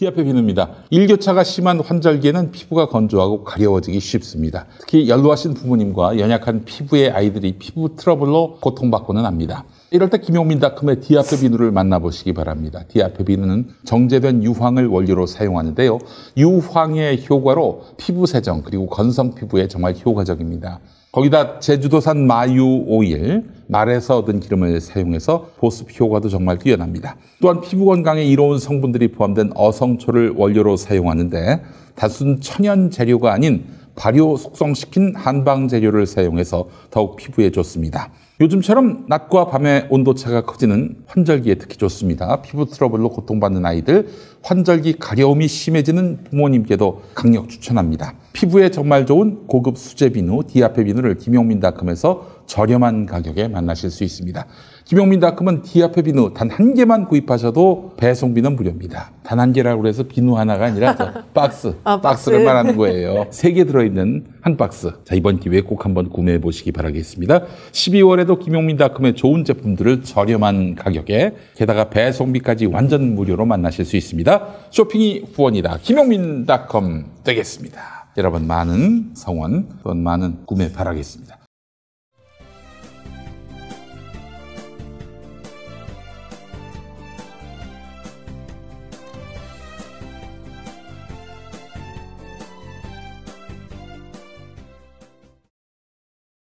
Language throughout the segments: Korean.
디아페 비누입니다. 일교차가 심한 환절기에는 피부가 건조하고 가려워지기 쉽습니다. 특히 연로하신 부모님과 연약한 피부의 아이들이 피부 트러블로 고통받고는 합니다. 이럴 때 김용민닷컴의 디아페 비누를 만나보시기 바랍니다. 디아페 비누는 정제된 유황을 원료로 사용하는데요. 유황의 효과로 피부 세정 그리고 건성 피부에 정말 효과적입니다. 거기다 제주도산 마유 오일, 말에서 얻은 기름을 사용해서 보습 효과도 정말 뛰어납니다. 또한 피부 건강에 이로운 성분들이 포함된 어성초를 원료로 사용하는데 단순 천연 재료가 아닌 발효 숙성시킨 한방 재료를 사용해서 더욱 피부에 좋습니다. 요즘처럼 낮과 밤의 온도차가 커지는 환절기에 특히 좋습니다. 피부 트러블로 고통받는 아이들, 환절기 가려움이 심해지는 부모님께도 강력 추천합니다. 피부에 정말 좋은 고급 수제 비누, 디아페 비누를 김용민닷컴에서 저렴한 가격에 만나실 수 있습니다. 김용민닷컴은 디아페 비누 단 한 개만 구입하셔도 배송비는 무료입니다. 단 한 개라고 해서 비누 하나가 아니라 박스를 말하는 거예요. 3개 들어있는 한 박스. 자, 이번 기회에 꼭 한번 구매해 보시기 바라겠습니다. 12월에도 김용민닷컴의 좋은 제품들을 저렴한 가격에 게다가 배송비까지 완전 무료로 만나실 수 있습니다. 쇼핑이 후원이다. 김용민닷컴 되겠습니다. 여러분 많은 성원 또는 많은 구매 바라겠습니다.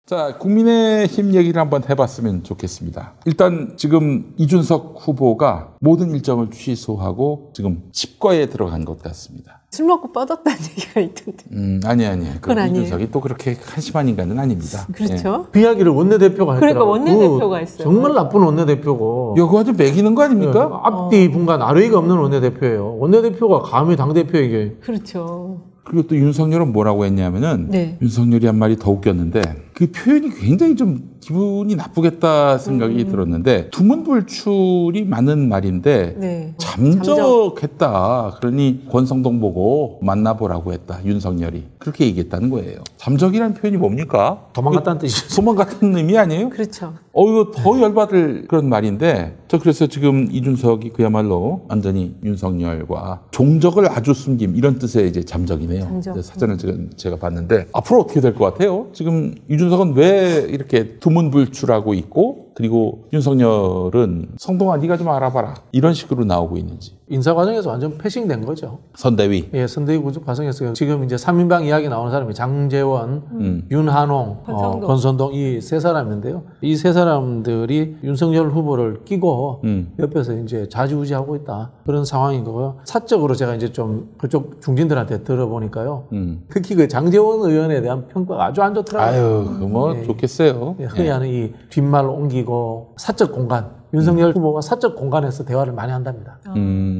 자, 국민의힘 얘기를 한번 해봤으면 좋겠습니다. 일단 지금 이준석 후보가 모든 일정을 취소하고 지금 집거에 들어간 것 같습니다. 술 먹고 뻗었다는 얘기가 있던데. 아니에요. 그건 아니에요. 이준석이 또 그렇게 한심한 인간은 아닙니다. 그렇죠. 예. 그 이야기를 원내대표가 했더라고요. 그러니까 원내대표가 했어요. 정말 나쁜 원내대표고. 이거 아주 매기는 거 아닙니까? 네. 앞뒤 분간 아뢰기가 없는 원내대표예요. 원내대표가 감히 당대표에게. 그렇죠. 그리고 또 윤석열은 뭐라고 했냐면은 네. 윤석열이 한 말이 더 웃겼는데 그 표현이 굉장히 좀 기분이 나쁘겠다 생각이 들었는데 두문불출이 맞는 말인데 네. 잠적했다. 그러니 권성동 보고 만나보라고 했다. 윤석열이. 그렇게 얘기했다는 거예요. 잠적이라는 표현이 뭡니까? 도망갔다는 뜻이죠. 도망갔다는 의미 아니에요? 그렇죠. 이거 더 열받을 그런 말인데 저 그래서 지금 이준석이 그야말로 완전히 윤석열과 종적을 아주 숨김 이런 뜻의 이제 잠적이네요. 잠적. 사전을 지금 제가 봤는데 앞으로 어떻게 될 것 같아요? 지금 이준석은 왜 이렇게 두문불출하고 있고 그리고 윤석열은 성동아 네가 좀 알아봐라 이런 식으로 나오고 있는지. 인사 과정에서 완전 패싱된 거죠. 선대위. 예, 선대위 구조 과정에서 지금 이제 3인방 이야기 나오는 사람이 장제원, 윤한홍, 권선동 이 세 사람인데요. 이 세 사람들이 윤석열 후보를 끼고 옆에서 이제 좌지우지하고 있다. 그런 상황인 거고요. 사적으로 제가 이제 좀 그쪽 중진들한테 들어보니까요. 특히 그 장제원 의원에 대한 평가가 아주 안 좋더라고요. 아유, 뭐 예. 좋겠어요. 예, 흔히 하는 이 뒷말 옮기고 사적 공간. 윤석열 후보가 사적 공간에서 대화를 많이 한답니다.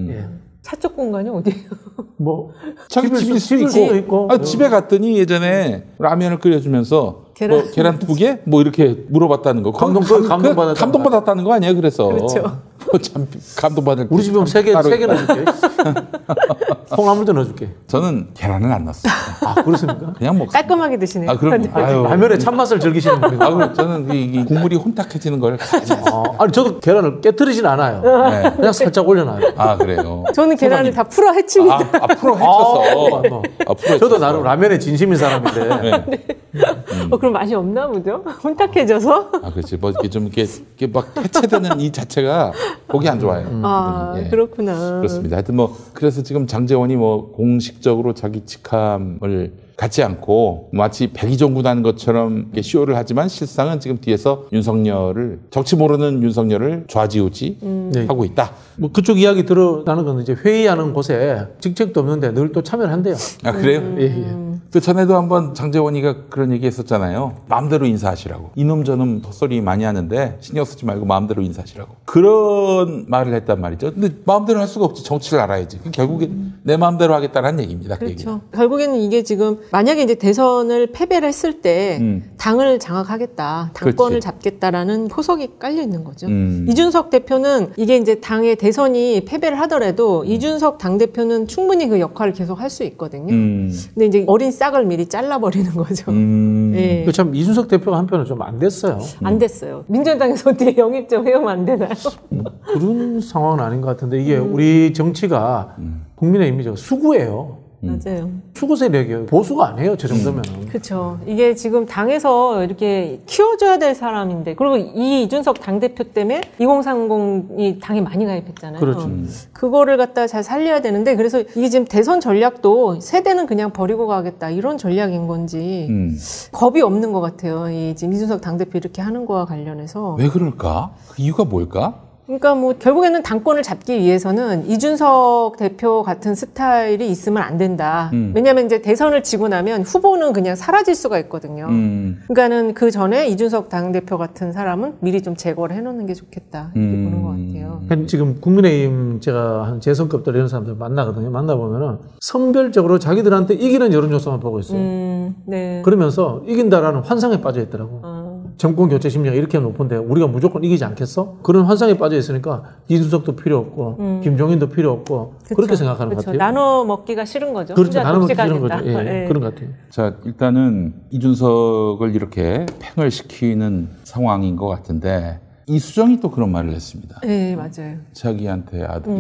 예. 사적 공간이 어디예요? 뭐 자기 집일 수 있고. 집에 갔더니 예전에 라면을 끓여주면서 계란 2개? 뭐 이렇게 물어봤다는 거. 감동받았다는 거 아니에요? 그래서. 그렇죠. 참 감동받을. 우리 집은 3개 넣어줄게. 콩나물도 넣어줄게. 저는 계란을 안 넣었어요. 아, 그렇습니까? 그냥 먹. 깔끔하게 드시네요. 그럼 라면의 참맛을 즐기시는 분이요. 저는 이 국물이 혼탁해지는 걸. 아니 저도 계란을 깨뜨리진 않아요. 네. 그냥 살짝 올려놔요. 아 그래요. 저는 계란을 다 풀어 헤칩니다. 풀어 헤쳐서. 저도 나름 라면에 진심인 사람인데. 네. 그럼 맛이 없나 보죠? 혼탁해져서. 그렇지. 뭐 이렇게 좀 이렇게 막 해체되는 이 자체가 보기 안 좋아요. 예. 그렇구나. 그렇습니다. 하여튼 뭐 그래서 지금 장제원이 뭐 공식적으로 자기 직함을 갖지 않고 마치 백의종군하는 것처럼 쇼를 하지만 실상은 지금 뒤에서 윤석열을 정치 모르는 윤석열을 좌지우지 하고 있다. 뭐 그쪽 이야기 들어가는 건 이제 회의하는 곳에 직책도 없는데 늘 또 참여를 한대요. 아 그래요? 예. 그 전에도 한번 장제원이가 그런 얘기 했었잖아요. 마음대로 인사하시라고. 이놈 저놈 헛소리 많이 하는데 신경 쓰지 말고 마음대로 인사하시라고. 그런 말을 했단 말이죠. 근데 마음대로 할 수가 없지. 정치를 알아야지. 결국엔 내 마음대로 하겠다는 얘기입니다. 그렇죠. 결국에는 이게 지금 만약에 이제 대선을 패배를 했을 때 당을 장악하겠다, 당권을 그렇지. 잡겠다라는 포석이 깔려 있는 거죠. 이준석 대표는 이게 이제 당의 대선이 패배를 하더라도 이준석 당 대표는 충분히 그 역할을 계속 할 수 있거든요. 근데 이제 어린 싹을 미리 잘라버리는 거죠. 예. 참 이준석 대표가 한편은 좀 안 됐어요. 안 됐어요. 민주당에서 어떻게 영입 좀 해오면 안 되나요? 그런 상황은 아닌 것 같은데 이게 우리 정치가 국민의 이미지가 수구예요. 맞아요. 수구 세력이에요. 보수가 아니에요. 저 정도면. 그렇죠. 이게 지금 당에서 이렇게 키워줘야 될 사람인데, 그리고 이 이준석 당대표 때문에 2030이 당에 많이 가입했잖아요. 그렇죠. 그거를 갖다 잘 살려야 되는데, 그래서 이게 지금 대선 전략도 세대는 그냥 버리고 가겠다 이런 전략인 건지 겁이 없는 것 같아요. 이 지금 이준석 당대표 이렇게 하는 거와 관련해서. 왜 그럴까? 그 이유가 뭘까? 그러니까 뭐 결국에는 당권을 잡기 위해서는 이준석 대표 같은 스타일이 있으면 안 된다. 왜냐하면 이제 대선을 지고 나면 후보는 그냥 사라질 수가 있거든요. 그러니까는 그 전에 이준석 당대표 같은 사람은 미리 좀 제거를 해놓는 게 좋겠다 이렇게 보는 것 같아요. 지금 국민의힘 제가 한 재선급들 이런 사람들 만나거든요. 만나보면은 성별적으로 자기들한테 이기는 여론조사만 보고 있어요. 네. 그러면서 이긴다라는 환상에 빠져 있더라고. 정권 교체 심리가 이렇게 높은데 우리가 무조건 이기지 않겠어? 그런 환상에 빠져 있으니까 이준석도 필요 없고 김종인도 필요 없고 그쵸. 그렇게 생각하는 것 그쵸. 같아요. 나눠 먹기가 싫은 거죠. 그렇죠. 나눠 먹기 독식하겠다. 싫은 거죠. 예, 네. 그런 것 같아요. 자, 일단은 이준석을 이렇게 팽을 시키는 상황인 것 같은데 이수정이 또 그런 말을 했습니다. 네, 맞아요. 자기한테 아들이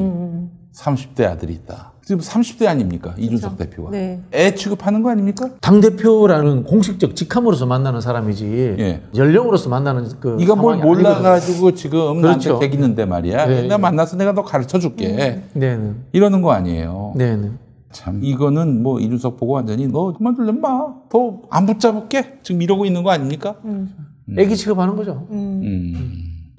30대 아들이 있다. 지금 30대 아닙니까? 이준석 대표가. 네. 애 취급하는 거 아닙니까? 당대표라는 공식적 직함으로서 만나는 사람이지 예. 연령으로서 만나는 그 네가 뭘 상황이 몰라가지고 지금 그렇죠. 나한테 개기는데 말이야. 네. 나 만나서 내가 너 가르쳐줄게. 네네. 이러는 거 아니에요. 네네. 참 이거는 뭐 이준석 보고 완전히 너 그만둘래 마. 더 안 붙잡을게. 지금 이러고 있는 거 아닙니까? 애기 취급하는 거죠.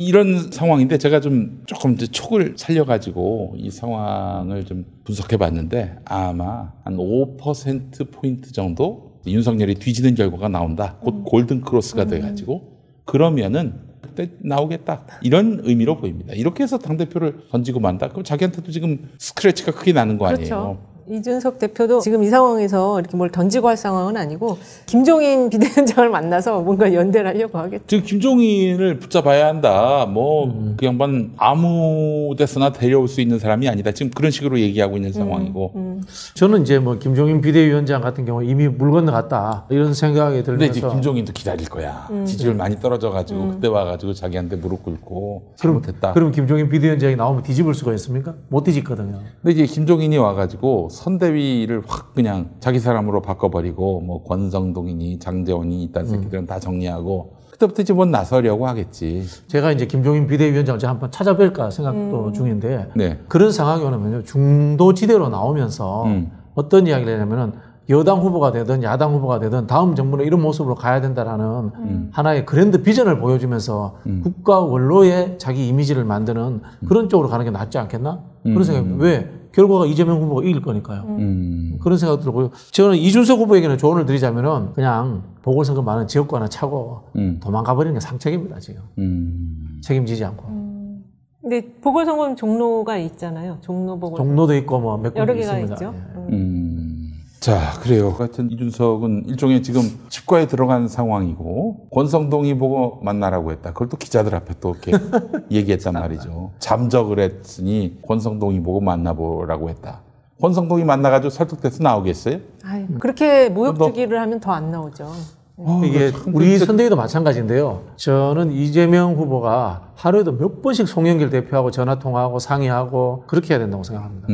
이런 상황인데 제가 좀 조금 이제 촉을 살려가지고 이 상황을 좀 분석해봤는데 아마 한 5%포인트 정도 윤석열이 뒤지는 결과가 나온다. 곧 골든 크로스가 돼가지고 그러면은 그때 나오겠다. 이런 의미로 보입니다. 이렇게 해서 당대표를 던지고 만다. 그럼 자기한테도 지금 스크래치가 크게 나는 거 아니에요. 그렇죠. 이준석 대표도 지금 이 상황에서 이렇게 뭘 던지고 할 상황은 아니고 김종인 비대위원장을 만나서 뭔가 연대를 하려고 하겠죠. 지금 김종인을 붙잡아야 한다. 뭐 그 양반 아무 데서나 데려올 수 있는 사람이 아니다. 지금 그런 식으로 얘기하고 있는 상황이고. 저는 이제 뭐 김종인 비대위원장 같은 경우 이미 물 건너갔다 이런 생각이 근데 들면서 이제 김종인도 기다릴 거야. 지지율 많이 떨어져가지고 그때 와가지고 자기한테 무릎 꿇고 잘못했다. 그럼 김종인 비대위원장이 나오면 뒤집을 수가 있습니까? 못 뒤집거든요. 근데 이제 김종인이 와가지고 선대위를 확 그냥 자기 사람으로 바꿔버리고 뭐 권성동이니 장제원이 이딴 새끼들은 다 정리하고 그때부터 이제 뭐 나서려고 하겠지. 제가 이제 김종인 비대위원장을 제가 한번 찾아뵐까 생각도 중인데 네. 그런 상황이 오면요 중도지대로 나오면서 어떤 이야기를 하냐면은 여당 후보가 되든 야당 후보가 되든 다음 정부는 이런 모습으로 가야 된다라는 하나의 그랜드 비전을 보여주면서 국가 원로의 자기 이미지를 만드는 그런 쪽으로 가는 게 낫지 않겠나? 그런 생각입니다. 왜? 결과가 이재명 후보가 이길 거니까요. 그런 생각 들고요. 저는 이준석 후보에게는 조언을 드리자면은 그냥 보궐선거 많은 지역구 하나 차고 도망가 버리는 게 상책입니다, 지금. 책임지지 않고. 근데 보궐선거는 종로가 있잖아요. 종로 보궐. 종로도 있고 뭐 몇 여러 군데 개가 있습니다. 있죠. 예. 자, 그래요. 하여튼 이준석은 일종의 지금 치과에 들어간 상황이고 권성동이 보고 만나라고 했다. 그걸 또 기자들 앞에 또 이렇게 얘기했단 말이죠. 잠적을 했으니 권성동이 보고 만나보라고 했다. 권성동이 만나가지고 설득돼서 나오겠어요? 아유, 그렇게 모욕 주기를 하면 더 안 나오죠. 이게 우리 선대위도 마찬가지인데요. 저는 이재명 후보가 하루에도 몇 번씩 송영길 대표하고 전화 통화하고 상의하고 그렇게 해야 된다고 생각합니다.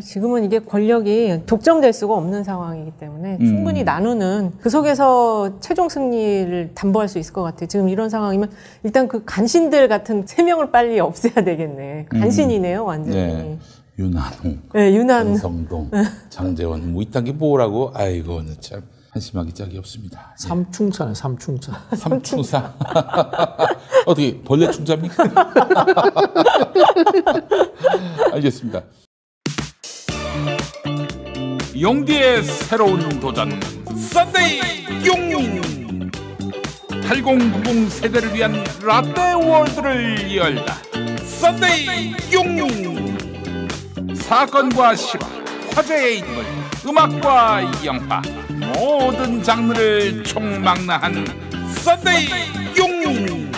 지금은 이게 권력이 독점될 수가 없는 상황이기 때문에 충분히 나누는 그 속에서 최종 승리를 담보할 수 있을 것 같아요. 지금 이런 상황이면 일단 그 간신들 같은 3명을 빨리 없애야 되겠네. 간신이네요, 완전히. 네. 윤한홍, 네, 권성동, 장제원 뭐 이딴 게 뭐라고? 아이고, 참 한심하기 짝이 없습니다. 삼충차네, 삼충차. 삼충사. 어떻게 벌레 충자입니까? 알겠습니다. 용디의 새로운 도전 썬데이 용인 8090 세대를 위한 라떼 월드를 열다. 썬데이 용인 사건과 실화, 화제의 인물, 음악과 영화 모든 장르를 총망라한 썬데이 용인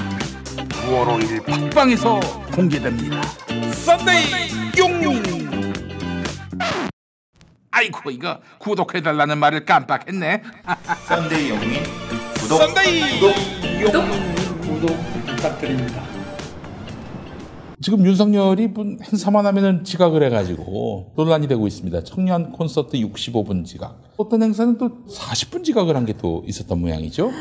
9월 5일 팟빵에서 공개됩니다. 썬데이 용인 아이고 이거 구독해달라는 말을 깜빡했네. 썬데이 영웅인 구독. 구독 부탁드립니다. 지금 윤석열이 행사만 하면은 지각을 해가지고 논란이 되고 있습니다. 청년 콘서트 65분 지각. 어떤 행사는 또 40분 지각을 한 게 또 있었던 모양이죠.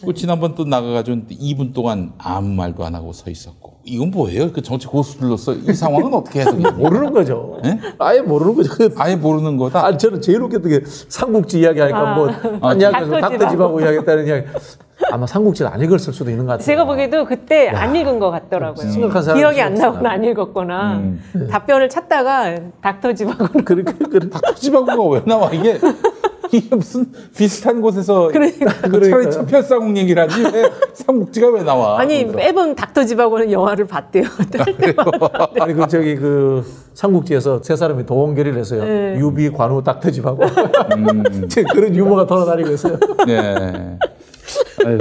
또 지난번 또 나가가지고 2분 동안 아무 말도 안 하고 서 있었고. 이건 뭐예요? 그 정치 고수들로서 이 상황은 어떻게 해석해요? 모르는 거죠. 네? 아예 모르는 거죠. 아예 모르는 거다. 아니 저는 제일 웃겼던 게 삼국지 이야기하니까 뭐 이야기해서 닥터집하고 이야기했다는 이야기. 아마 삼국지를 안 읽었을 수도 있는 것 같아요. 제가 보기에도 그때 안 읽은 것 같더라고요. 심각한 사람 기억이 안 나거나 안 읽었거나 답변을 찾다가 닥터집하고 닥터집하고가 왜 나와? 이게 무슨 비슷한 곳에서 차라리 천편쌍국 얘기를 하지 왜 삼국지가 왜 나와? 아니 매번 닥터집하고는 영화를 봤대요. 아니 그 삼국지에서 세 사람이 도원결의를 했어요. 네. 유비, 관우, 닥터집하고 그런 유머가 돌아다니고 있어요. 네. 아유,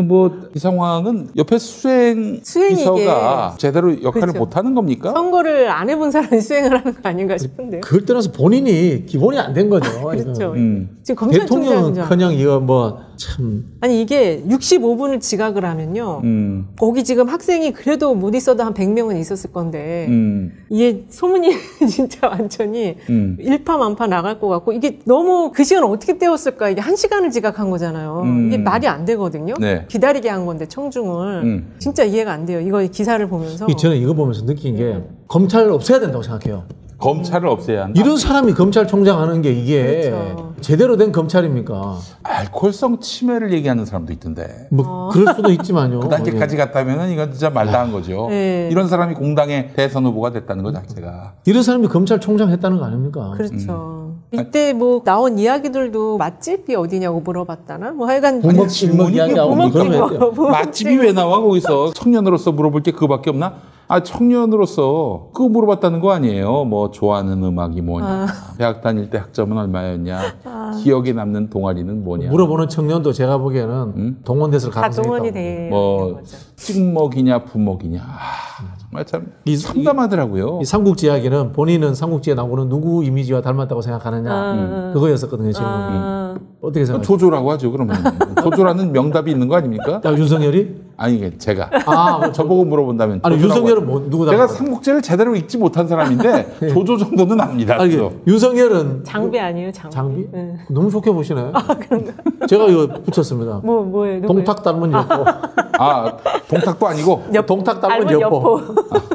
뭐 이 상황은 옆에 수행 비서가 제대로 역할을 그렇죠. 못하는 겁니까? 선거를 안 해본 사람이 수행을 하는 거 아닌가 싶은데요. 그걸 떠나서 본인이 기본이 안 된 거죠. 그렇죠. 대통령은 지금 검찰총장이죠. 그냥 이거 뭐 참. 아니 이게 65분을 지각을 하면요. 거기 지금 학생이 그래도 못 있어도 한 100명은 있었을 건데 이게 소문이 진짜 완전히 일파만파 나갈 것 같고 이게 너무 그 시간 어떻게 때웠을까? 이게 1시간을 지각한 거잖아요. 이게 말이 안 되거든요. 네. 기다리게 한 건데 청중을 진짜 이해가 안 돼요. 이거 기사를 보면서 저는 이거 보면서 느낀 게 검찰을 없애야 된다고 생각해요. 검찰을 없애야 한다. 이런 사람이 검찰총장 하는 게 이게 그렇죠. 제대로 된 검찰입니까? 알코올성 치매를 얘기하는 사람도 있던데. 뭐 그럴 수도 있지만요. 그 단계까지 갔다면은 이건 진짜 말다한 거죠. 네. 이런 사람이 공당의 대선 후보가 됐다는 것 자체가. 이런 사람이 검찰총장 했다는 거 아닙니까? 그렇죠. 이때 뭐 나온 이야기들도 맛집이 어디냐고 물어봤다나 뭐 하여간 부먹 이야기하고 뭐 그런 거 했대요. 맛집이 왜 나와 거기서? 청년으로서 물어볼 게 그거밖에 없나? 청년으로서 그거 물어봤다는 거 아니에요? 뭐 좋아하는 음악이 뭐냐? 대학 다닐 때 학점은 얼마였냐? 기억에 남는 동아리는 뭐냐? 물어보는 청년도 제가 보기에는 동원됐을 다 가능성이 동원이 있다고. 되는 뭐 거죠. 찍먹이냐 부먹이냐? 정말 참 참담하더라고요. 이 삼국지 이야기는 본인은 삼국지에 나오는 누구 이미지와 닮았다고 생각하느냐 그거였었거든요. 질문이. 어떻게 생각하세요? 조조라고 하죠. 그러면 조조라는 명답이 있는 거 아닙니까? 윤석열이? 아니 이게 제가 아, 저보고 물어본다면 아니 조조라고 윤석열은 뭐 누구 제가 닮았어요? 삼국지를 제대로 읽지 못한 사람인데 조조 정도는 압니다. 아니, 그래서. 윤석열은 장비 아니에요, 장비? 장비? 네. 너무 좋게 보시네. 제가 이거 붙였습니다. 뭐예요? 동탁 닮은 여포. 동탁도 아니고 동탁 닮은 닮은 여포.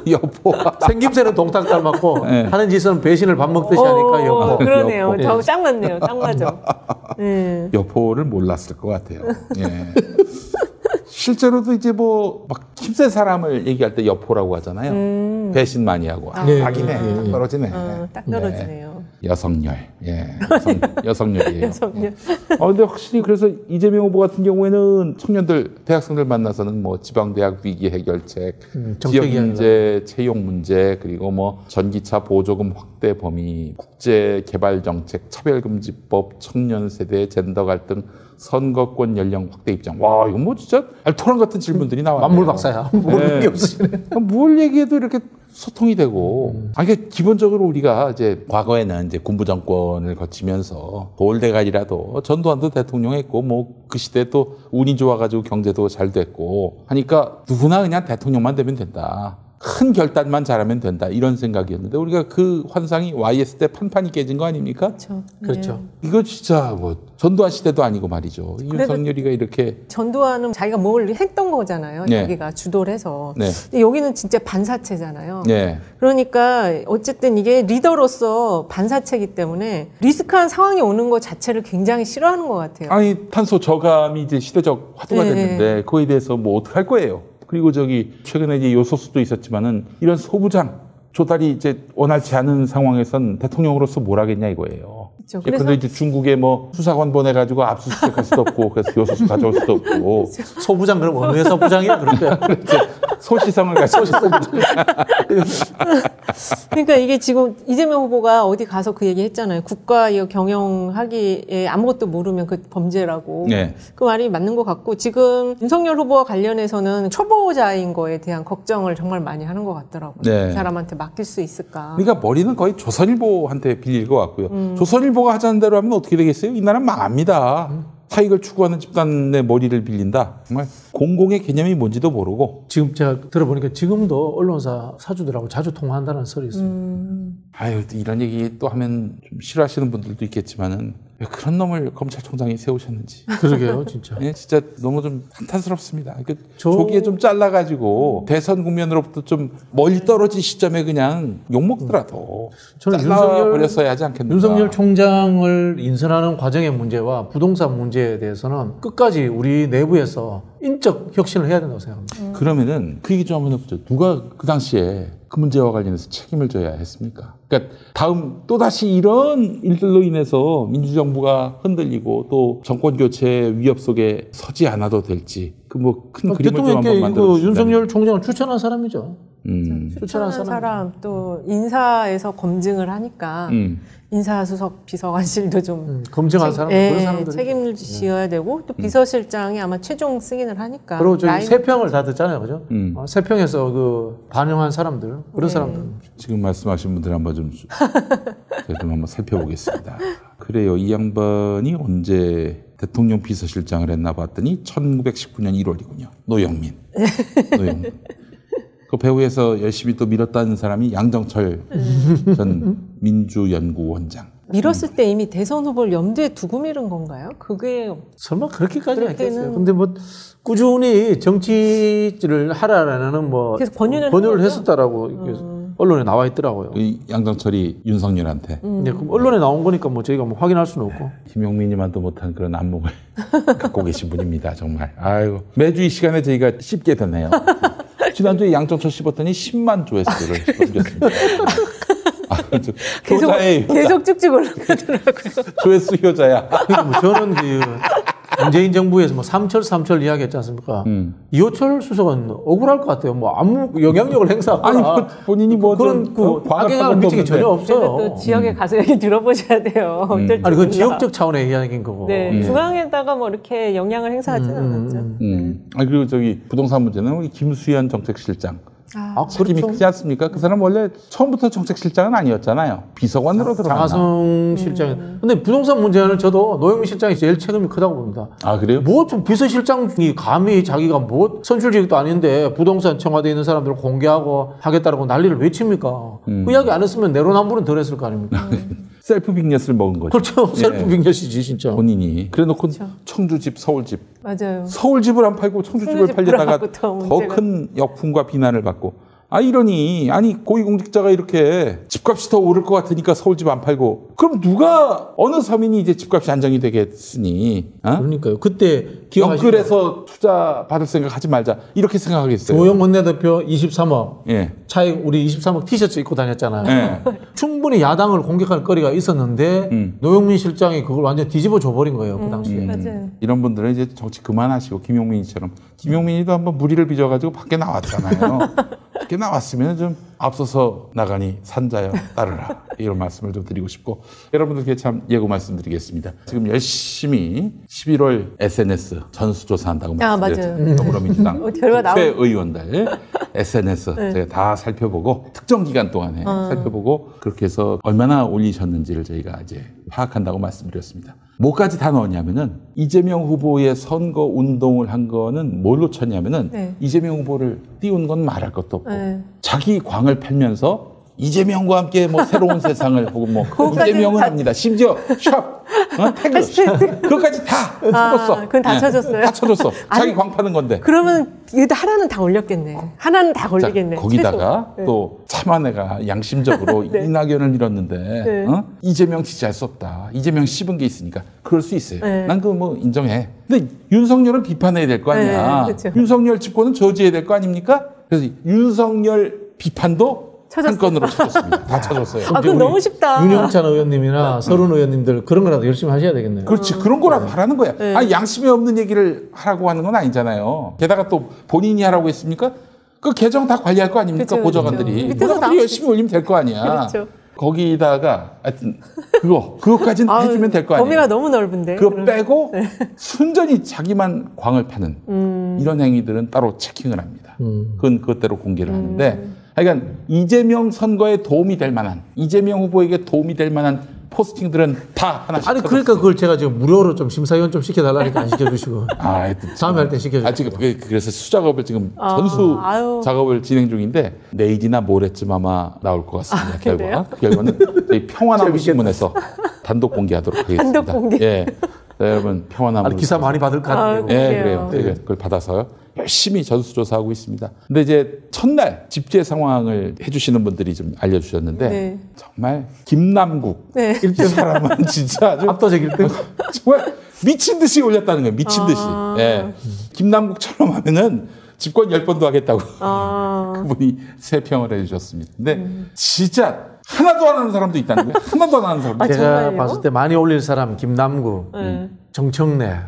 여포. 생김새는 동탁 닮았고 네. 하는 짓은 배신을 밥 먹듯이 하니까 여포. 그러네요. 여포. 저 딱 맞네요. 딱 맞아. 네. 여포를 몰랐을 것 같아요. 예. 실제로도 이제 뭐 막 힘센 사람을 얘기할 때 여포라고 하잖아요. 배신 많이 하고 딱이네 떨어지네. 딱 떨어지네요. 여성열, 여성열이에요. 여성열. 근데 확실히 그래서 이재명 후보 같은 경우에는 청년들, 대학생들 만나서는 뭐 지방대학 위기 해결책, 지역 문제, 채용 문제, 그리고 뭐 전기차 보조금 확대 범위, 국제 개발 정책, 차별금지법, 청년 세대 젠더 갈등, 선거권 연령 확대 입장. 와, 이건 뭐 진짜 알토란 같은 질문들이 나와요. 만물 박사야. 모르는 게 없으시네. 뭘 얘기해도 이렇게 소통이 되고. 이게 기본적으로 우리가 이제 과거에는 이제 군부 정권을 거치면서 돌대가리라도 전두환도 대통령 했고 뭐 그 시대 또 운이 좋아가지고 경제도 잘 됐고 하니까 누구나 그냥 대통령만 되면 된다. 큰 결단만 잘하면 된다. 이런 생각이었는데 우리가 그 환상이 YS 때 판판이 깨진 거 아닙니까? 그렇죠. 이거 진짜 뭐 전두환 시대도 아니고 말이죠. 윤석열이가 이렇게 전두환은 자기가 뭘 했던 거잖아요. 네. 자기가 주도를 해서. 네. 근데 여기는 진짜 반사체잖아요. 네. 그러니까 어쨌든 이게 리더로서 반사체이기 때문에 리스크한 상황이 오는 것 자체를 굉장히 싫어하는 것 같아요. 아니 탄소 저감이 이제 시대적 화두가 네. 됐는데 그거에 대해서 뭐 어떡할 거예요? 그리고 최근에 이제 요소수도 있었지만은 이런 소부장 조달이 이제 원활치 않은 상황에선 대통령으로서 뭘 하겠냐 이거예요. 그렇죠. 그런데 이제 중국에 뭐 수사관 보내가지고 압수수색할 수도 없고 그래서 요소수 가져올 수도 없고 소부장 그럼 어느 회사 부장이야 그럴 때. 소시성을 가지고 그러니까 이게 지금 이재명 후보가 어디 가서 그 얘기 했잖아요. 국가 경영하기에 아무것도 모르면 그 범죄라고. 네. 그 말이 맞는 것 같고 지금 윤석열 후보와 관련해서는 초보자인 거에 대한 걱정을 정말 많이 하는 것 같더라고요. 네. 이 사람한테 맡길 수 있을까. 그러니까 머리는 거의 조선일보한테 빌릴 것 같고요. 조선일보가 하자는 대로 하면 어떻게 되겠어요? 이 나라는 망합니다. 사익을 추구하는 집단의 머리를 빌린다. 정말 공공의 개념이 뭔지도 모르고. 지금 제가 들어보니까 지금도 언론사 사주들하고 자주 통화한다는 설이 있습니다. 아유, 이런 얘기 또 하면 좀 싫어하시는 분들도 있겠지만은 왜 그런 놈을 검찰총장이 세우셨는지. 그러게요, 진짜. 예, 진짜 너무 좀 한탄스럽습니다. 조기에 좀 잘라가지고 대선 국면으로부터 좀 멀리 떨어진 시점에 그냥 욕먹더라도 저는 잘라버렸어야 하지 않겠는가. 윤석열 총장을 인선하는 과정의 문제와 부동산 문제에 대해서는 끝까지 우리 내부에서 인적 혁신을 해야 된다고 생각합니다. 그러면은 그 얘기 좀 한번 해보죠. 누가 그 당시에 그 문제와 관련해서 책임을 져야 했습니까? 그러니까 다음 또다시 이런 일들로 인해서 민주정부가 흔들리고 또 정권 교체 위협 속에 서지 않아도 될지 그 뭐 큰 그림을 좀 한번 만들어 윤석열 총장을 추천한 사람이죠. 추천한 사람 또 인사에서 검증을 하니까 인사수석 비서관실도 좀 검증한 사람 그런 사람들 책임을 지어야 되고 또 비서실장이 아마 최종 승인을 하니까 그리고 저기 세평을 다 듣잖아요, 그죠? 세평에서 그 반영한 사람들 그런 사람들 지금 말씀하신 분들 한번 좀 제가 좀 한번 살펴보겠습니다. 그래요, 이 양반이 언제 대통령 비서실장을 했나 봤더니 1919년 1월이군요. 노영민. 그 배후에서 열심히 또 밀었다는 사람이 양정철 전 민주연구원장. 밀었을 때 이미 대선 후보를 염두에 두고 밀은 건가요? 그게 설마 그렇게까지 했겠어요. 근데 뭐 꾸준히 정치를 하라라는 뭐 계속 권유를 했었다라고 언론에 나와 있더라고요. 이 양정철이 윤석열한테. 네, 그럼 언론에 나온 거니까 뭐 저희가 뭐 확인할 수는 없고. 김용민님만도 못한 그런 안목을 갖고 계신 분입니다, 정말. 아이고, 매주 이 시간에 저희가 씹게 되네요. 지난주에 양정철 씹었더니 10만 조회수를 넘겼습니다. 계속 쭉쭉 올라가더라고요. 조회수 효자야. 뭐 저는 그 문재인 정부에서 뭐 삼철 이야기했지 않습니까? 이호철 수석은 억울할 것 같아요. 뭐 아무 영향력을 행사하거나 아니 본인이 뭐 그런 그 악영향을 미치기 전혀 없어요. 또 지역에 가서 얘기 들어보셔야 돼요. 아니 그건 지역적 차원의 이야기인 거고. 네, 중앙에다가 뭐 이렇게 영향을 행사하지는 않았죠. 아니 그리고 저기 부동산 문제는 우리 김수현 정책실장. 책임이 그렇죠. 크지 않습니까? 그 사람 원래 처음부터 정책실장은 아니었잖아요. 비서관으로 들어갔나. 장하성 실장. 근데 부동산 문제는 저도 노영민 실장이 제일 책임이 크다고 봅니다. 아 그래요? 뭐 좀 비서실장이 감히 자기가 뭐 선출직도 아닌데 부동산 청와대에 있는 사람들을 공개하고 하겠다라고 난리를 왜 칩니까? 그 이야기 안 했으면 내로남불은 덜 했을 거 아닙니까? 셀프 빅넷을 먹은 거죠. 그렇죠. 셀프 빅넷이지 진짜. 본인이. 그래놓고 청주집, 서울집. 맞아요. 서울집을 안 팔고 청주집을 팔려다가 더 큰 역풍과 비난을 받고. 이러니 고위공직자가 이렇게 집값이 더 오를 것 같으니까 서울집 안 팔고 그럼 누가 어느 서민이 이제 집값이 안정이 되겠으니 그러니까요. 그때 영끌에서 투자 받을 생각 하지 말자 이렇게 생각하겠어요. 조영 원내대표 23억 예. 차에 우리 23억 티셔츠 입고 다녔잖아요. 예. 충분히 야당을 공격할 거리가 있었는데 노영민 실장이 그걸 완전 뒤집어 줘버린 거예요. 그 당시에. 맞아요. 이런 분들은 이제 정치 그만하시고 김용민이처럼 김용민이도 한번 무리를 빚어가지고 밖에 나왔잖아요. 밖에 나왔으면 좀 앞서서 나가니 산자여 따르라 이런 말씀을 좀 드리고 싶고 여러분들께 참 예고 말씀드리겠습니다. 지금 열심히 11월 SNS 전수조사한다고 말씀드렸죠. 더불어민주당 국회의원들 SNS 저희가 다 살펴보고 특정 기간 동안에 살펴보고 그렇게 해서 얼마나 올리셨는지를 저희가 이제 파악한다고 말씀드렸습니다. 뭐까지 다 넣었냐면은 이재명 후보의 선거 운동을 한 거는 뭘로 쳤냐면은 이재명 후보를 띄운 건 말할 것도 없고 자기 광을 팔면서 이재명과 함께 뭐 새로운 세상을 혹은 뭐 이재명은 합니다. 심지어 샵 태그 그것까지 다 쳐줬어. 그건 다 쳐줬어요? 다 쳐줬어. 자기 광 파는 건데. 그러면 이거 하나는 다 올렸겠네. 하나는 다 걸리겠네. 자, 거기다가 또 참아내가 양심적으로 이낙연을 밀었는데 이재명 지지할 수 없다. 이재명 씹은 게 있으니까 그럴 수 있어요. 난 그거 뭐 인정해. 근데 윤석열은 비판해야 될 거 아니야. 그렇죠. 윤석열 집권은 저지해야 될 거 아닙니까? 그래서 윤석열 비판도 한 건으로 쳐줬습니다. 다 쳐줬어요. 그건 너무 쉽다. 윤영찬 의원님이나 서른 의원님들 그런 거라도 열심히 하셔야 되겠네요. 그렇지. 그런 거라도 하라는 거야. 양심이 없는 얘기를 하라고 하는 건 아니잖아요. 게다가 또 본인이 하라고 했습니까? 그 계정 다 관리할 거 아닙니까? 그쵸, 보좌관들이. 그쵸. 보좌관들이 열심히 올리면 될 거 아니야. 그렇죠. 거기다가 하여튼 그거까지는 해주면 될 거 아니에요. 범위가 너무 넓은데. 그거 빼고 순전히 자기만 광을 파는 이런 행위들은 따로 체킹을 합니다. 그건 그것대로 공개를 하는데 하여간 이재명 선거에 도움이 될 만한 이재명 후보에게 도움이 될 만한 포스팅들은 다 하나씩. 아니 그러니까 그걸 제가 지금 무료로 좀 심사위원 좀 시켜달라니까 안 시켜주시고. 다음에 할 때 시켜주시고. 지금 그래서 수작업을 지금 전수 작업을 진행 중인데 내일이나 모레쯤 아마 나올 것 같습니다. 결과. 그 결과는 저희 평화나무 신문에서 단독 공개하도록 하겠습니다. 단독 공개. 예. 여러분 평화나무 기사 많이 받을 것 같아요. 네, 그래요. 네. 그걸 받아서요. 열심히 전수조사하고 있습니다. 근데 이제 첫날 집계 상황을 해주시는 분들이 좀 알려주셨는데 정말 김남국 이 사람은 진짜 아주 압도적 1등. 정말 미친 듯이 올렸다는 거예요. 미친 듯이. 예. 김남국처럼 하면은 집권 10번도 하겠다고 그분이 세평을 해주셨습니다. 근데 진짜 하나도 안 하는 사람도 있다는 거예요. 하나도 안 하는 사람도. 제가 정말요? 봤을 때 많이 올릴 사람 김남구, 정청래,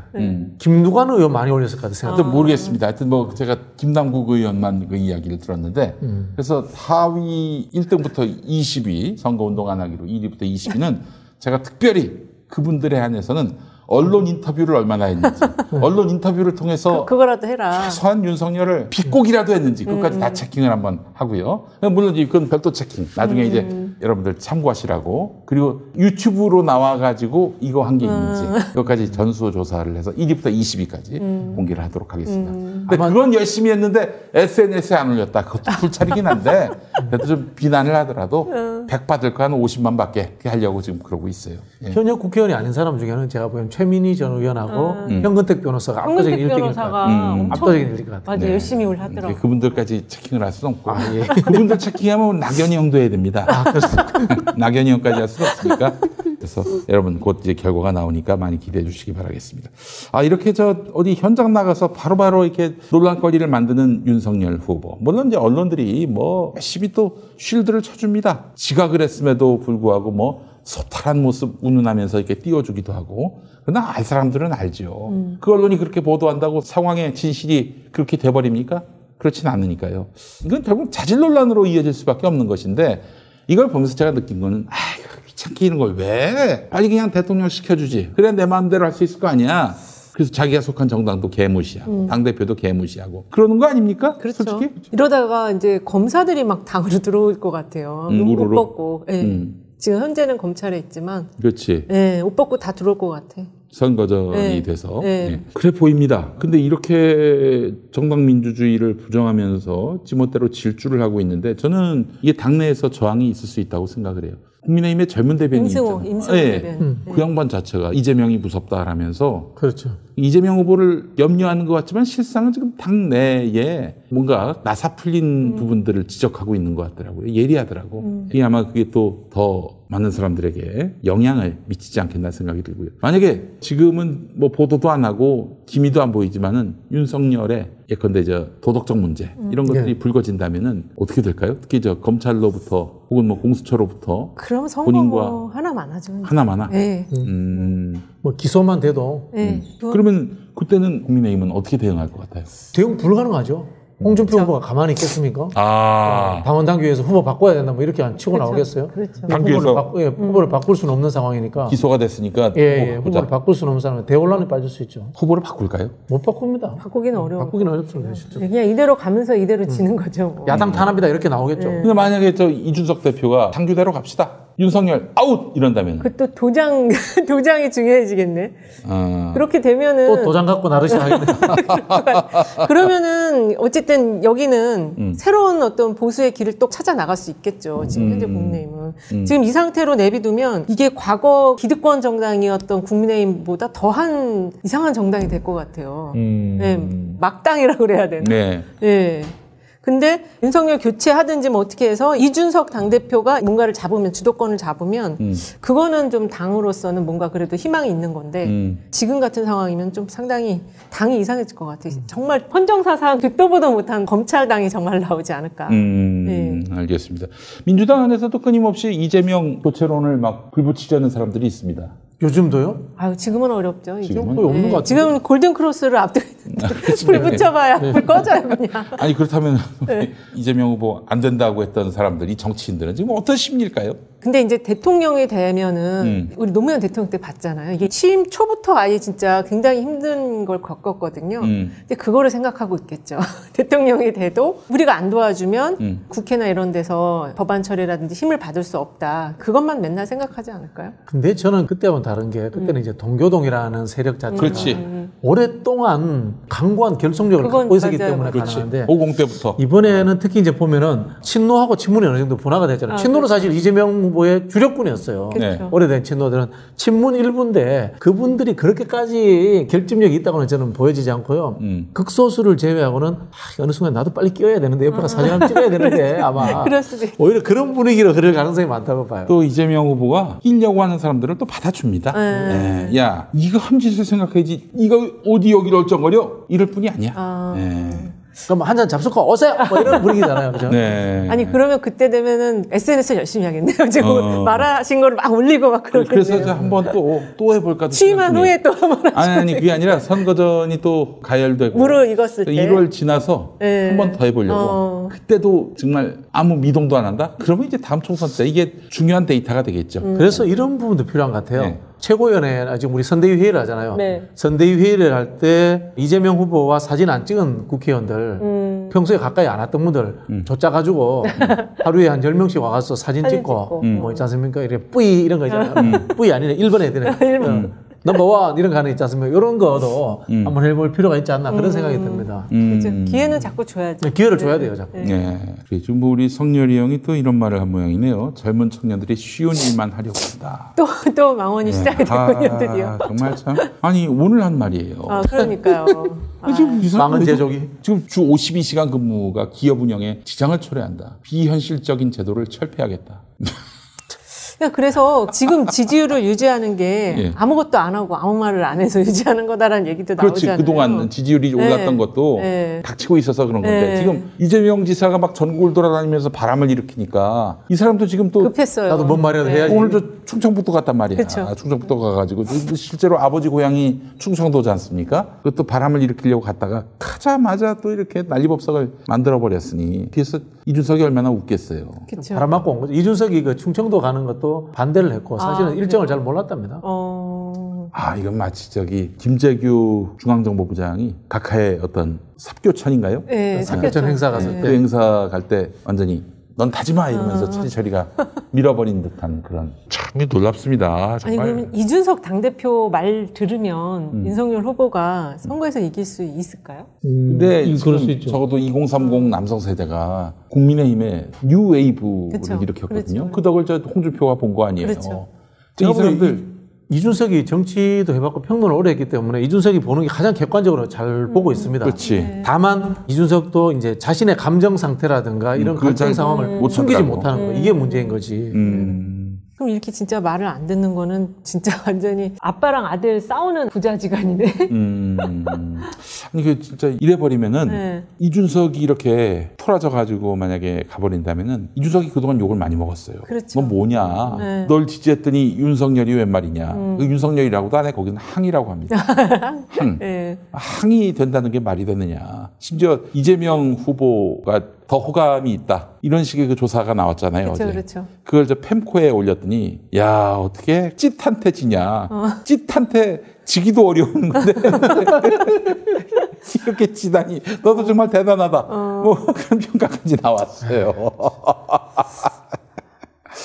김두관 의원 많이 올렸을 것 같아요. 하여튼 모르겠습니다. 하여튼 뭐 제가 김남국 의원만 그 이야기를 들었는데 그래서 하위 1등부터 20위 선거운동 안 하기로 1위부터 20위는 제가 특별히 그분들에 한해서는 언론 인터뷰를 얼마나 했는지 언론 인터뷰를 통해서 그거라도 해라. 최소한 윤석열을 비꼬기라도 했는지 그것까지 다 체킹을 한번 하고요. 물론 그건 별도 체킹. 나중에 이제 여러분들 참고하시라고. 그리고 유튜브로 나와가지고 이거 한 게 있는지 그것까지 전수조사를 해서 1위부터 20위까지 공개를 하도록 하겠습니다. 근데 그건 열심히 했는데 SNS에 안 올렸다. 그것도 불찰이긴 한데 그래도 좀 비난을 하더라도 100 받을 거 한 50만 밖에 하려고 지금 그러고 있어요. 예. 현역 국회의원이 아닌 사람 중에는 제가 보기엔 최민희 전 의원하고 현근택 변호사가 압도적인 1등일 것 같아요. 압도적인 1등일 것 같아요. 맞아, 열심히 하더라고요. 그분들까지 체킹을 할 수는 없고 그분들 체킹하면 낙연이 형도 해야 됩니다. 낙연이 형까지 할 수는 없으니까. 그래서 여러분 곧 이제 결과가 나오니까 많이 기대해 주시기 바라겠습니다. 이렇게 어디 현장 나가서 바로바로 이렇게 논란거리를 만드는 윤석열 후보. 물론 이제 언론들이 뭐 열심히 또 쉴드를 쳐줍니다. 지각을 했음에도 불구하고 뭐 소탈한 모습 운운하면서 이렇게 띄워주기도 하고. 그러나 알 사람들은 알죠. 그 언론이 그렇게 보도한다고 상황의 진실이 그렇게 돼버립니까? 그렇진 않으니까요. 이건 결국 자질 논란으로 이어질 수밖에 없는 것인데 이걸 보면서 제가 느낀 거는 귀찮게 이런 걸 왜? 빨리 그냥 대통령 시켜주지. 그래 내 마음대로 할 수 있을 거 아니야. 그래서 자기가 속한 정당도 개무시하고 당대표도 개무시하고 그러는 거 아닙니까? 그렇죠. 솔직히? 이러다가 이제 검사들이 막 당으로 들어올 것 같아요. 옷 벗고. 지금 현재는 검찰에 있지만. 그렇지. 옷 벗고 다 들어올 것 같아. 선거전이 돼서. 그래 보입니다. 근데 이렇게 정당 민주주의를 부정하면서 지멋대로 질주를 하고 있는데 저는 이게 당내에서 저항이 있을 수 있다고 생각을 해요. 국민의힘의 젊은 대변인 있잖아요. 임승호 대변인. 그 양반 자체가 이재명이 무섭다라면서 그렇죠. 이재명 후보를 염려하는 것 같지만 실상은 지금 당내에 뭔가 나사 풀린 부분들을 지적하고 있는 것 같더라고요. 예리하더라고. 이게 아마 그게 또 더 많은 사람들에게 영향을 미치지 않겠나 생각이 들고요. 만약에 지금은 뭐 보도도 안 하고 기미도 안 보이지만은 윤석열의 예컨대 도덕적 문제 이런 것들이 불거진다면은 어떻게 될까요? 특히 검찰로부터 혹은 뭐 공수처로부터 그럼 선거 본인과 하나만 하죠. 하나만 하. 네. 뭐 기소만 돼도. 그러면 그때는 국민의힘은 어떻게 대응할 것 같아요? 대응 불가능하죠. 홍준표 후보가 가만히 있겠습니까? 당원당규에서 후보 바꿔야 된다 뭐 이렇게 치고 나오겠어요? 그렇죠. 당규에서 후보를 바꿀 수는 없는 상황이니까. 기소가 됐으니까 후보를 바꿀 수는 없는 상황은 대혼란에 빠질 수 있죠. 후보를 바꿀까요? 못 바꿉니다. 바꾸기는 어려워. 바꾸기는 어렵습니다. 진짜. 그냥 이대로 가면서 이대로 지는 거죠. 뭐. 야당 탄압이다 이렇게 나오겠죠. 근데 만약에 이준석 대표가 당규대로 갑시다. 윤석열 아웃 이런다면 그또 도장이 중요해지겠네. 그렇게 되면은 또 도장 갖고 나르시 하겠네. 그러면은 어쨌든 여기는 새로운 어떤 보수의 길을 또 찾아 나갈 수 있겠죠. 지금 현재 국민의힘은 지금 이 상태로 내비두면 이게 과거 기득권 정당이었던 국민의힘보다 더한 이상한 정당이 될 것 같아요. 막당이라고 그래야 되나? 네. 근데 윤석열 교체하든지 뭐 어떻게 해서 이준석 당대표가 뭔가를 잡으면 주도권을 잡으면 그거는 좀 당으로서는 뭔가 그래도 희망이 있는 건데 지금 같은 상황이면 좀 상당히 당이 이상해질 것 같아요. 정말 헌정사상 듣도 보도 못한 검찰당이 정말 나오지 않을까. 알겠습니다. 민주당 안에서도 끊임없이 이재명 교체론을 막 불붙이려는 사람들이 있습니다. 요즘도요? 아유, 지금은 어렵죠. 이게. 지금은 거의 없는 것 같아요. 지금 골든 크로스를 앞두고 있는데 불 붙여봐야 불 꺼져요 그냥. 아니 그렇다면 이재명 후보 안 된다고 했던 사람들이 정치인들은 지금 어떤 심리일까요? 근데 이제 대통령이 되면은 우리 노무현 대통령 때 봤잖아요. 이게 취임 초부터 아예 진짜 굉장히 힘든 걸 겪었거든요. 근데 그거를 생각하고 있겠죠. 대통령이 돼도 우리가 안 도와주면 국회나 이런 데서 법안 처리라든지 힘을 받을 수 없다. 그것만 맨날 생각하지 않을까요? 근데 저는 그때와는 다른 게 그때는 이제 동교동이라는 세력 자체가 그렇지. 오랫동안 강고한 결속력을 그건 갖고 있었기 맞아요. 때문에 그렇지. 가능한데 50 때부터. 이번에는 특히 이제 보면은 친노하고 친문이 어느 정도 분화가 됐잖아요. 친노는 사실 이재명 후보의 주력군이었어요. 그렇죠. 오래된 친노들은 친문 일부인데 그분들이 그렇게까지 결집력이 있다고는 저는 보여지지 않고요. 극소수를 제외하고는 어느 순간 나도 빨리 끼워야 되는데 옆에가 사진 한번 찍어야 되는데 아마 그럴 수도 있 오히려 그런 분위기로 그럴 가능성이 많다고 봐요. 또 이재명 후보가 끼려고 하는 사람들을 또 받아줍니다. 네. 야, 이거 함짓을 생각해야지. 이거 어디 여기를 얼쩡거려? 이럴 뿐이 아니야. 네. 그럼 한 잔 잡수고 오세요! 뭐 이런 분위기잖아요. 그죠? 네. 아니 그러면 그때 되면은 SNS를 열심히 하겠네요. 지금 말하신 거를 막 올리고 막 그러겠네요. 그래서 한번 또 해볼까. 취임한 후에 또 한번 아니 그게 아니라 선거전이 또 가열되고 무르익었을 때 1월 지나서 네. 한 번 더 해보려고. 그때도 정말 아무 미동도 안 한다? 그러면 이제 다음 총선 때 이게 중요한 데이터가 되겠죠. 그래서 이런 부분도 필요한 것 같아요. 네. 최고위원회 지금 우리 선대위 회의를 하잖아요. 네. 선대위 회의를 할 때 이재명 후보와 사진 안 찍은 국회의원들 평소에 가까이 안 왔던 분들 쫓아가지고 하루에 한 10명씩 와가서 사진 찍고 뭐 있지 않습니까? 이렇게 뿌이 이런 거 있잖아요. 뿌이 아니네. 1번 애들은. 넘버원 이런 거 하나 있지 않습니까? 이런 거도 한번 해볼 필요가 있지 않나 그런 생각이 듭니다. 그렇죠. 기회는 자꾸 줘야죠. 기회를 줘야 돼요, 자꾸. 네. 지금 뭐 우리 성렬이 형이 또 이런 말을 한 모양이네요. 젊은 청년들이 쉬운 일만 하려고 한다. 또 망언이 시작이 됐군요, 드디어. 정말 참. 아니 오늘 한 말이에요. 아, 그러니까요. 지금 이상한 망은 거죠? 제조기. 지금 주 52시간 근무가 기업 운영에 지장을 초래한다. 비현실적인 제도를 철폐하겠다. 그래서 지금 지지율을 유지하는 게 예. 아무것도 안 하고 아무 말을 안 해서 유지하는 거다라는 얘기도 그렇지. 나오잖아요. 그동안 지지율이 올랐던 것도 닥치고 있어서 그런 건데 지금 이재명 지사가 막 전국을 돌아다니면서 바람을 일으키니까 이 사람도 지금 또 급했어요. 나도 뭔 말이라도 해야지. 오늘 저 충청북도 갔단 말이야. 그쵸. 충청북도 가가지고 실제로 아버지 고향이 충청도지 않습니까? 그것도 바람을 일으키려고 갔다가 가자마자 또 이렇게 난리법석을 만들어버렸으니 그래서 이준석이 얼마나 웃겠어요. 그쵸. 바람 맞고 온 거죠. 이준석이 그 충청도 가는 것도 반대를 했고 사실은 일정을 잘 몰랐답니다. 이건 마치 김재규 중앙정보부장이 각하의 어떤 삽교천인가요? 네, 삽교천 행사 갔을 그 때 행사 갈 때 완전히 넌 타지 마 이러면서 차리철이가 밀어버린 듯한 그런 참 놀랍습니다. 아니 정말. 그러면 이준석 당대표 말 들으면 윤석열 후보가 선거에서 이길 수 있을까요? 근데 그럴 수 지금 있죠. 적어도 2030 남성 세대가 국민의힘의 뉴웨이브를 그쵸. 일으켰거든요. 그렇죠. 그 덕을 저 홍준표가 본 거 아니에요. 그렇죠. 이 사람들 이준석이 정치도 해봤고 평론을 오래 했기 때문에 이준석이 보는 게 가장 객관적으로 잘 보고 있습니다. 그렇지. 다만 이준석도 이제 자신의 감정 상태라든가 이런 그걸 갈등 잘 상황을 못 숨기지 하더라고. 못하는 거 이게 문제인 거지. 그럼 이렇게 진짜 말을 안 듣는 거는 진짜 완전히 아빠랑 아들 싸우는 부자지간이네. 아니 그 진짜 이래버리면은 네. 이준석이 이렇게 토라져 가지고 만약에 가버린다면은 이준석이 그동안 욕을 많이 먹었어요. 그렇죠. 넌 뭐냐? 네. 널 지지했더니 윤석열이 웬 말이냐? 그 윤석열이라고도 안 해. 거기는 항이라고 합니다. 항. 네. 항이 된다는 게 말이 되느냐? 심지어 이재명 후보가 더 호감이 있다. 이런 식의 그 조사가 나왔잖아요. 그렇죠, 어제. 그렇죠. 그걸 저 팸코에 올렸더니 야 어떻게 찐한테 지냐? 찐한테 지기도 어려운 건데 이렇게 지다니 너도 정말 대단하다. 뭐 그런 평가까지 나왔어요.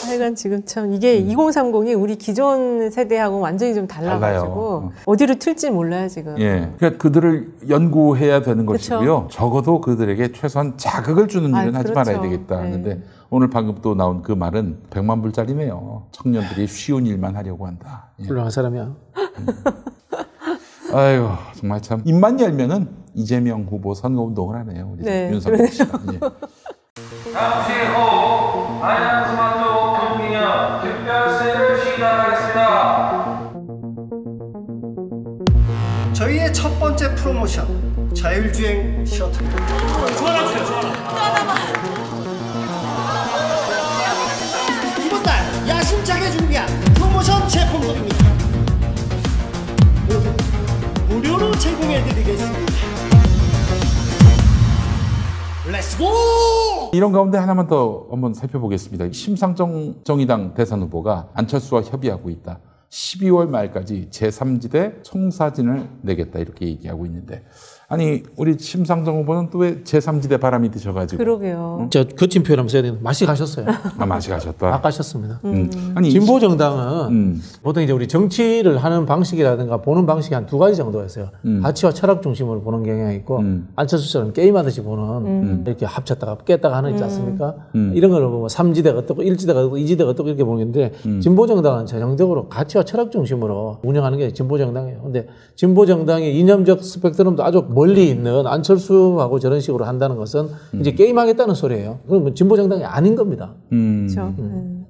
하여간 지금 참 이게 2030이 우리 기존 세대하고 완전히 좀 달라가지고 달라요. 어디로 튈지 몰라요 지금. 예, 그러니까 그들을 연구해야 되는 그쵸. 것이고요. 적어도 그들에게 최소한 자극을 주는 일은 하지 그렇죠. 말아야 되겠다 하는데 네. 오늘 방금 또 나온 그 말은 100만 불짜리네요. 청년들이 쉬운 일만 하려고 한다. 예. 훌륭한 사람이야. 아이고 정말 참 입만 열면은 이재명 후보 선거운동을 하네요. 우리 네, 윤석열 씨가. 예. 잠시 후 안양스마트 금기념 특별세를 시작하겠습니다. 저희의 첫 번째 프로모션 자율주행 셔틀입니다. 이번 달 야심차게 준비한 프로모션 제품들입니다. 해드리겠습니다. 렛츠고! 이런 가운데 하나만 더 한번 살펴보겠습니다. 심상정 정의당 대선 후보가 안철수와 협의하고 있다. 12월 말까지 제3지대 청사진을 내겠다 이렇게 얘기하고 있는데 아니 우리 심상정 후보는 또 왜 제3지대 바람이 드셔가지고 그러게요. 저 거친 표현 한번 써야 되는데 맛이 가셨어요. 맛이 가셨다. 막 가셨습니다. 아니 진보 정당은 보통 이제 우리 정치를 하는 방식이라든가 보는 방식이 한 두 가지 정도가 있어요. 가치와 철학 중심으로 보는 경향이 있고 안철수처럼 게임하듯이 보는 이렇게 합쳤다가 깼다가 하는 있지 않습니까? 이런 걸 보면 3지대가 어떻고 1지대가 어떻고 2지대가 어떻고 이렇게 보는데 진보 정당은 전형적으로 가치와 철학 중심으로 운영하는 게 진보 정당이에요. 근데 진보 정당의 이념적 스펙트럼도 아주 멀리 있는 안철수하고 저런 식으로 한다는 것은 이제 게임하겠다는 소리예요. 그러면 진보 정당이 아닌 겁니다. 그렇죠.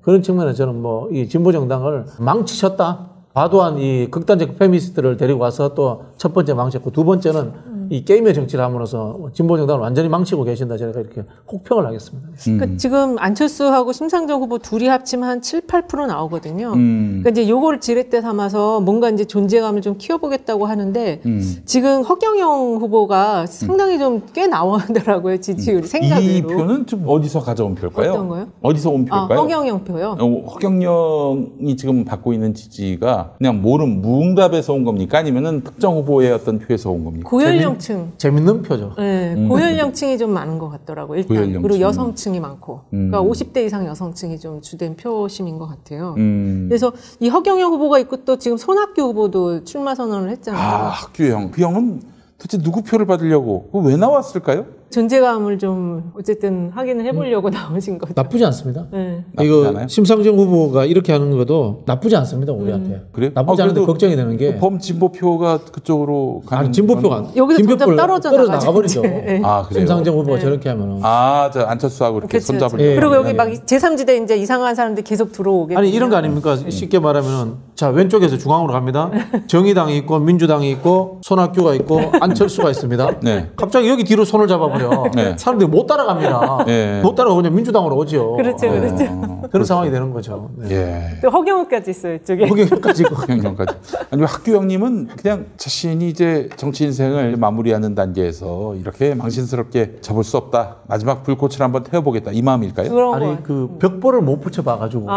그런 측면에서 저는 뭐 이 진보 정당을 망치셨다. 과도한 이 극단적 페미니스트를 데리고 와서 또 첫 번째 망쳤고 두 번째는 이 게임의 정치를 함으로써 진보 정당을 완전히 망치고 계신다. 제가 이렇게 혹평을 하겠습니다. 그러니까 지금 안철수하고 심상정 후보 둘이 합치면 한 7, 8% 나오거든요. 그러니까 이제 요거를 지렛대 삼아서 뭔가 이제 존재감을 좀 키워보겠다고 하는데 지금 허경영 후보가 상당히 좀 꽤 나오더라고요. 지지율이 생각외로. 이 표는 좀 어디서 가져온 표일까요? 어떤 거요? 어디서 온 표일까요? 허경영 표요. 허경영이 지금 받고 있는 지지가 그냥 모름 무응답에서 온 겁니까? 아니면은 특정 후보의 어떤 표에서 온 겁니까? 고연령층. 재밌는 표죠. 네, 고연령층이 좀 많은 것 같더라고요. 일단 고연령층. 그리고 여성층이 많고, 그러니까 50대 이상 여성층이 좀 주된 표심인 것 같아요. 그래서 이 허경영 후보가 있고 또 지금 손학규 후보도 출마 선언을 했잖아요. 학규형. 그 형은 도대체 누구 표를 받으려고 왜 나왔을까요? 존재감을 좀 어쨌든 확인을 해보려고 나오신 거죠. 나쁘지 않습니다. 네. 이거 않아요? 심상정 후보가 이렇게 하는 것도 나쁘지 않습니다. 우리한테. 그래요? 나쁘지 않은데 그래도 걱정이 되는 게 범진보표가 그쪽으로 가는 아니 진보표가 여기서 점점 진보표를 떨어져 나가버리죠. 네. 그래요? 심상정 후보가 저렇게 하면 저 안철수하고 이렇게 그치, 손잡을 그치. 때. 그리고 여기 막 제3지대 이제 이상한 사람들이 계속 들어오게. 아니 이런 거 아닙니까? 쉽게 말하면 자 왼쪽에서 중앙으로 갑니다. 정의당이 있고 민주당이 있고 손학규가 있고 안철수가 있습니다. 네. 갑자기 여기 뒤로 손을 잡아버려. 네. 사람들이 못 따라갑니다. 네. 못 따라가고 그냥 민주당으로 오죠. 그렇죠, 그렇죠. 그런 상황이 되는 거죠. 네. 예. 또 허경호까지 있어요 이쪽에. 거기까지 있고. 허경영까지. 아니 학규형님은 그냥 자신이 이제 정치 인생을 마무리하는 단계에서 이렇게 망신스럽게 접을 수 없다. 마지막 불꽃을 한번 태워보겠다. 이 마음일까요? 그런 거. 아니 그 벽보를 못 붙여봐가지고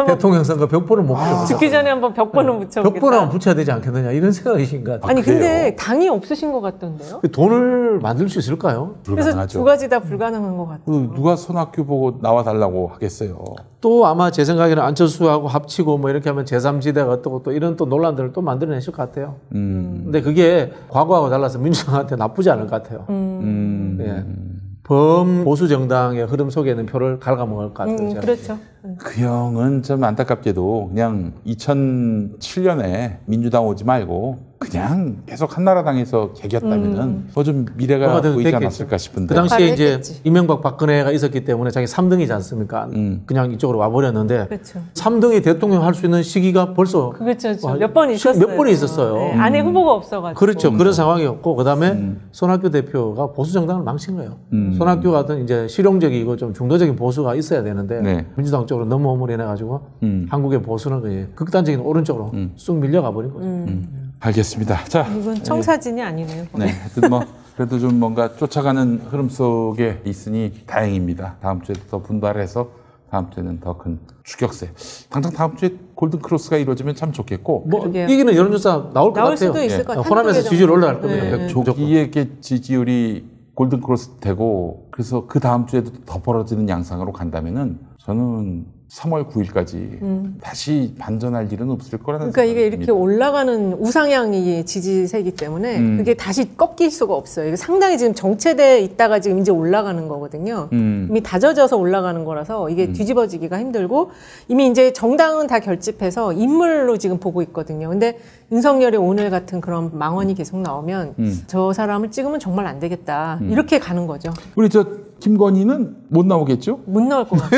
대통령 선거 벽보를 못 붙여. 죽기 전에 한번 벽보는 붙여보겠다. 벽보를 한번 붙여야 되지 않겠느냐 이런 생각이신 것 같아요. 아니 근데 당이 없으신 것 같던데요? 그 돈을 만들 수 있을까요? 그래서 불가능하죠. 두 가지 다 불가능한 것 같아요. 누가 손학규 보고 나와달라고 하겠어요. 또 아마 제 생각에는 안철수하고 합치고 뭐 이렇게 하면 제3지대가 어떻고 또 이런 또 논란들을 또 만들어내실 것 같아요. 근데 그게 과거하고 달라서 민주당한테 나쁘지 않을 것 같아요. 예. 범보수 정당의 흐름 속에는 표를 갉아먹을 것 같아요. 그렇죠. 그 형은 좀 안타깝게도 그냥 2007년에 민주당 오지 말고 그냥 계속 한나라당에서 개겼다면은 뭐 좀 미래가 뭐가 돼도 보이지 됐겠죠. 않았을까 싶은데. 그 당시에 이제 됐겠지. 이명박 박근혜가 있었기 때문에 자기 3등이지 않습니까? 그냥 이쪽으로 와버렸는데 그렇죠. 3등이 대통령 할 수 있는 시기가 벌써 그렇죠. 몇 번 있었어요. 몇 번 있었어요. 네, 안에 후보가 없어가지고. 그렇죠. 그런 상황이었고 그다음에 손학규 대표가 보수 정당을 망친 거예요. 손학규 같은 이제 실용적이고 좀 중도적인 보수가 있어야 되는데 네. 민주당 쪽으로 너무 허물해내가지고 한국의 보수는 그냥 극단적인 오른쪽으로 쑥 밀려가 버린 거죠. 알겠습니다. 자, 이건 청사진이 아니네요. 네, 하여튼 뭐 그래도 좀 뭔가 쫓아가는 흐름 속에 있으니 다행입니다. 다음 주에 더 분발해서 다음 주에는 더 큰 추격세. 당장 다음 주에 골든 크로스가 이루어지면 참 좋겠고. 뭐 그러게요. 이기는 여론조사 나올 것 나올 같아요. 수도 있을 것 같아요. 호남에서 한두 개 지지율 정도. 올라갈 겁니다. 네. 조기에 지지율이 골든 크로스 되고 그래서 그 다음 주에도 더 벌어지는 양상으로 간다면은 저는 3월 9일까지 다시 반전할 일은 없을 거라는 그러니까 이게 생각이 이렇게 듭니다. 올라가는 우상향이 지지세이기 때문에 그게 다시 꺾일 수가 없어요. 이게 상당히 지금 정체돼 있다가 지금 이제 올라가는 거거든요. 이미 다져져서 올라가는 거라서 이게 뒤집어지기가 힘들고 이미 이제 정당은 다 결집해서 인물로 지금 보고 있거든요. 근데 윤석열이 오늘 같은 그런 망언이 계속 나오면 저 사람을 찍으면 정말 안 되겠다. 이렇게 가는 거죠. 우리 저 김건희는 못 나오겠죠? 못 나올 것 같아.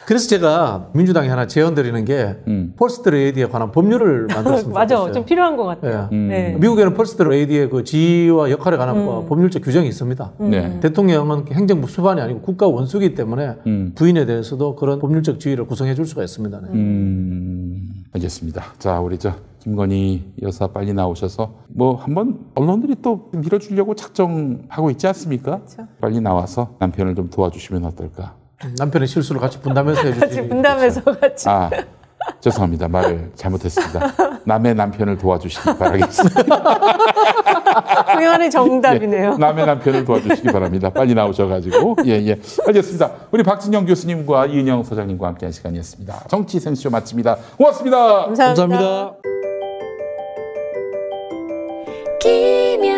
그래서 제가 민주당에 하나 제언드리는 게 펄스트 레이디에 관한 법률을 만들었으면 맞아. 좋겠어요. 좀 필요한 것 같아요. 네. 미국에는 펄스트 레이디의 그 지위와 역할에 관한 법률적 규정이 있습니다. 네. 대통령은 행정부 수반이 아니고 국가 원수이기 때문에 부인에 대해서도 그런 법률적 지위를 구성해 줄 수가 있습니다. 네. 알겠습니다. 자, 우리 저 김건희 여사 빨리 나오셔서 뭐 한번 언론들이 또 밀어주려고 작정하고 있지 않습니까? 그렇죠. 빨리 나와서 남편을 좀 도와주시면 어떨까? 남편의 실수를 같이 분담해서 해주시니. 같이 분담해서 같이. 아, 죄송합니다. 말을 잘못했습니다. 남의 남편을 도와주시기 바라겠습니다. 우연의 정답이네요. 예, 남의 남편을 도와주시기 바랍니다. 빨리 나오셔가지고. 예. 알겠습니다. 우리 박진영 교수님과 이은영 소장님과 함께한 시간이었습니다. 정치 센스쇼 마칩니다. 고맙습니다. 감사합니다. 감사합니다. 김